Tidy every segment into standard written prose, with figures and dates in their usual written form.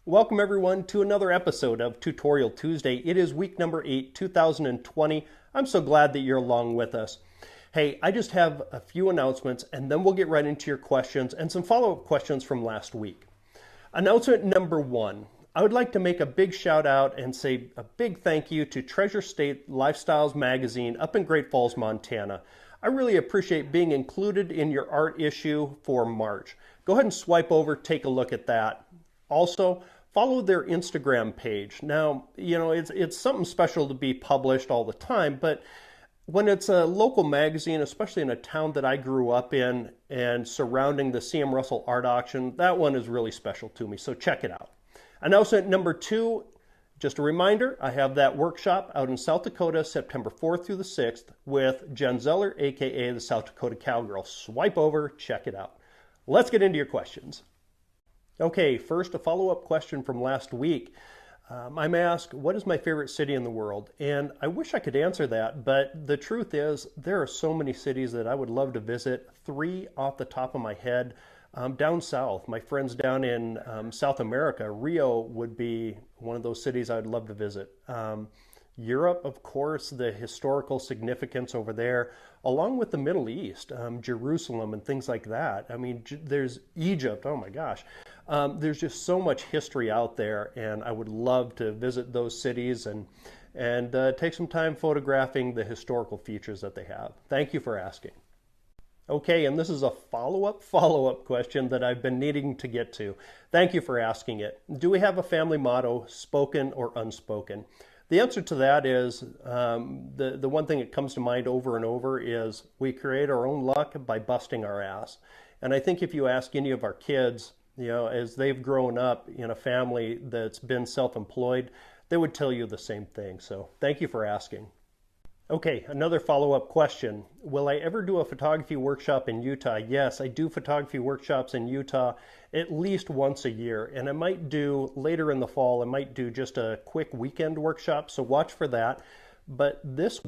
Welcome everyone to another episode of Tutorial Tuesday. It is week number 8, 2020. I'm so glad that you're along with us. Hey, I just have a few announcements and then we'll get right into your questions and some follow-up questions from last week. Announcement number 1. I would like to make a big shout out and say a big thank you to Treasure State Lifestyles magazine up in Great Falls, Montana. I really appreciate being included in your art issue for March. Go ahead and swipe over, take a look at that. Also, follow their Instagram page. Now, it's something special to be published all the time, but when it's a local magazine, especially in a town that I grew up in and surrounding the C.M. Russell Art Auction, that one is really special to me, so check it out. Announcement number 2, just a reminder, I have that workshop out in South Dakota, September 4th through the 6th with Jen Zeller, aka the South Dakota Cowgirl. Swipe over, check it out. Let's get into your questions. Okay, first a follow-up question from last week. I'm asked, what is my favorite city in the world? And I wish I could answer that, but the truth is there are so many cities that I would love to visit. 3 off the top of my head. Down south, my friends down in South America, Rio would be one of those cities I'd love to visit. Europe, of course, the historical significance over there, along with the Middle East, Jerusalem and things like that. I mean, there's Egypt, oh my gosh. There's just so much history out there, and I would love to visit those cities and take some time photographing the historical features that they have. Thank you for asking. Okay, and this is a follow-up question that I've been needing to get to. Thank you for asking it. Do we have a family motto, spoken or unspoken? The answer to that is, the one thing that comes to mind over and over is we create our own luck by busting our ass. And I think if you ask any of our kids, as they've grown up in a family that's been self-employed, they would tell you the same thing. So thank you for asking. Okay, another follow-up question. Will I ever do a photography workshop in Utah? Yes, I do photography workshops in Utah at least once a year, and I might do later in the fall, I might do just a quick weekend workshop, so watch for that. But this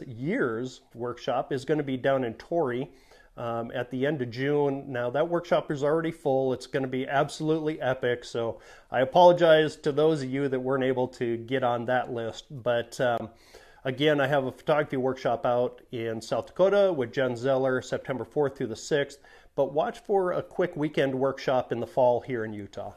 year's workshop is going to be down in Torrey at the end of June. Now that workshop is already full. It's going to be absolutely epic. So I apologize to those of you that weren't able to get on that list. But again, I have a photography workshop out in South Dakota with Jen Zeller, September 4th through the 6th. But watch for a quick weekend workshop in the fall here in Utah.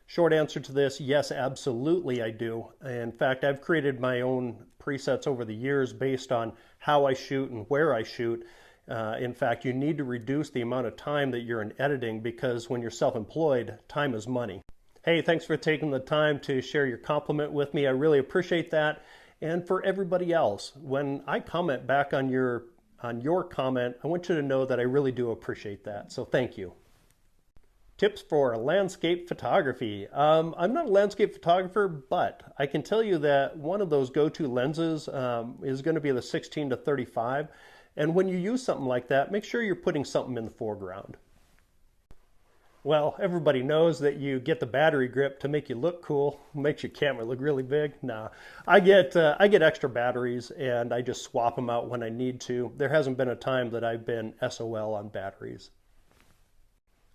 Short answer to this, yes, absolutely I do. In fact, I've created my own presets over the years based on how I shoot and where I shoot. In fact, you need to reduce the amount of time that you're in editing because when you're self-employed, time is money. Hey, thanks for taking the time to share your compliment with me. I really appreciate that. And for everybody else, when I comment back on your comment, I want you to know that I really do appreciate that. So thank you. Tips for landscape photography. I'm not a landscape photographer, but I can tell you that one of those go-to lenses is going to be the 16 to 35. And when you use something like that, make sure you're putting something in the foreground. Well, everybody knows that you get the battery grip to make you look cool, makes your camera look really big. Nah, I get extra batteries and I just swap them out when I need to. There hasn't been a time that I've been SOL on batteries.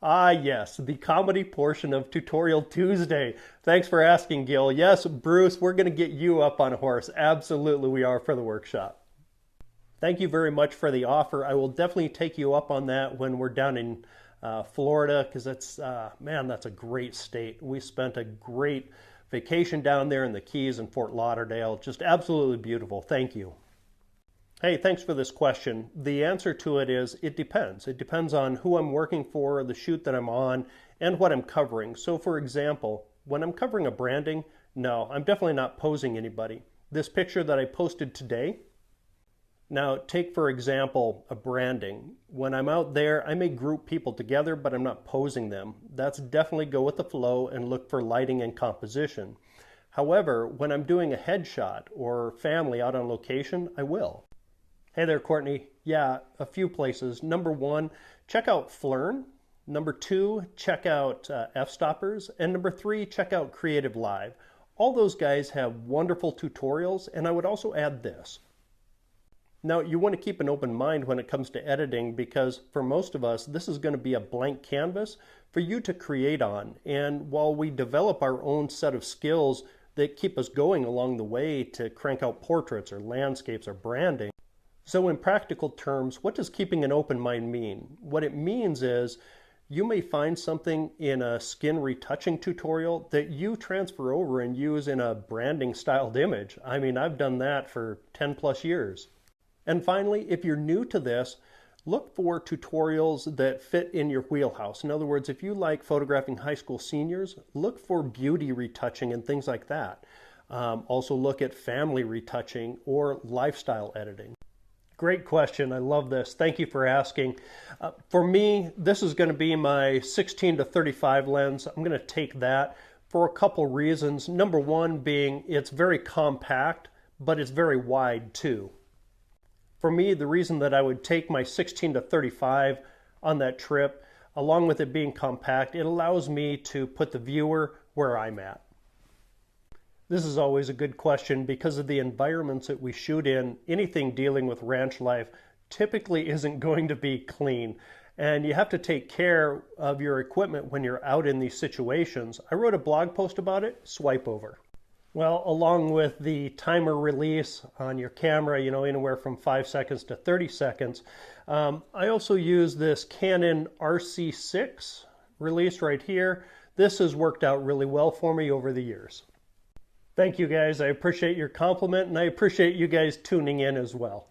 Ah, yes, the comedy portion of Tutorial Tuesday. Thanks for asking, Gil. Yes, Bruce, we're going to get you up on a horse. Absolutely, we are for the workshop. Thank you very much for the offer. I will definitely take you up on that when we're down in Florida, because that's, man, that's a great state. We spent a great vacation down there in the Keys and Fort Lauderdale. Just absolutely beautiful. Thank you. Hey, thanks for this question. The answer to it is it depends. It depends on who I'm working for, the shoot that I'm on, and what I'm covering. So for example, when I'm covering a branding, no, I'm definitely not posing anybody. This picture that I posted today, now, take, for example, a branding. When I'm out there, I may group people together, but I'm not posing them. That's definitely go with the flow and look for lighting and composition. However, when I'm doing a headshot or family out on location, I will. Hey there, Courtney. Yeah, a few places. Number 1, check out Flern. Number 2, check out F-Stoppers. And number 3, check out Creative Live. All those guys have wonderful tutorials, and I would also add this. Now, you want to keep an open mind when it comes to editing because for most of us, this is going to be a blank canvas for you to create on. And while we develop our own set of skills that keep us going along the way to crank out portraits or landscapes or branding, so in practical terms, what does keeping an open mind mean? What it means is you may find something in a skin retouching tutorial that you transfer over and use in a branding styled image. I mean, I've done that for 10 plus years. And finally, if you're new to this, look for tutorials that fit in your wheelhouse. In other words, if you like photographing high school seniors, look for beauty retouching and things like that. Also look at family retouching or lifestyle editing. Great question. I love this. Thank you for asking. For me, this is going to be my 16 to 35 lens. I'm going to take that for a couple reasons. Number one being it's very compact, but it's very wide too. For me, the reason that I would take my 16 to 35 on that trip, along with it being compact, it allows me to put the viewer where I'm at. This is always a good question because of the environments that we shoot in. Anything dealing with ranch life typically isn't going to be clean, and you have to take care of your equipment when you're out in these situations. I wrote a blog post about it, swipe over. Well, along with the timer release on your camera, anywhere from 5 seconds to 30 seconds, I also use this Canon RC6 release right here. This has worked out really well for me over the years. Thank you guys. I appreciate your compliment and I appreciate you guys tuning in as well.